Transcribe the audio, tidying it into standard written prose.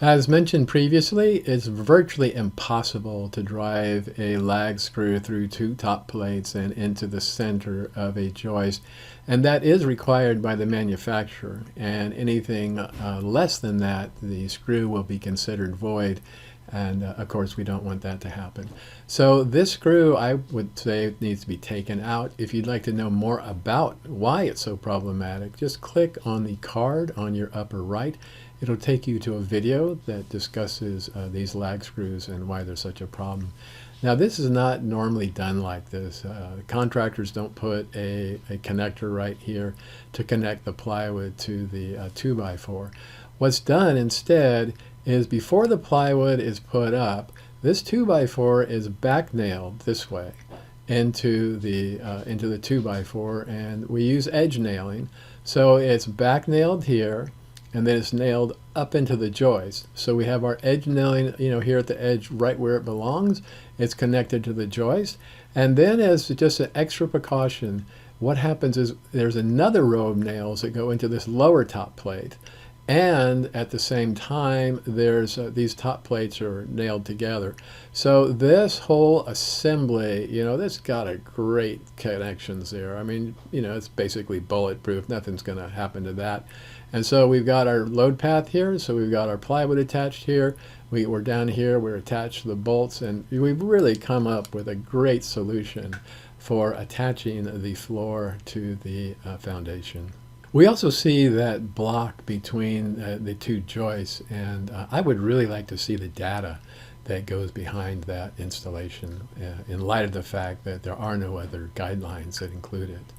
As mentioned previously, it's virtually impossible to drive a lag screw through two top plates and into the center of a joist, and that is required by the manufacturer, and anything less than that, the screw will be considered void, and of course we don't want that to happen. So this screw, I would say, needs to be taken out. If you'd like to know more about why it's so problematic, just click on the card on your upper right. It'll take you to a video that discusses these lag screws and why they're such a problem. Now, this is not normally done like this. Contractors don't put a connector right here to connect the plywood to the 2x4. What's done instead is before the plywood is put up, this 2x4 is back nailed this way into the 2x4, and we use edge nailing. So it's back nailed here, and then it's nailed up into the joist. So we have our edge nailing, here at the edge right where it belongs. It's connected to the joist. And then, as just an extra precaution, what happens is there's another row of nails that go into this lower top plate. And at the same time, there's these top plates are nailed together. So this whole assembly, this got a great connections there. I mean, it's basically bulletproof. Nothing's going to happen to that. And so we've got our load path here. So we've got our plywood attached here. We're down here. We're attached to the bolts. And we've really come up with a great solution for attaching the floor to the foundation. We also see that block between the two joists, and I would really like to see the data that goes behind that installation in light of the fact that there are no other guidelines that include it.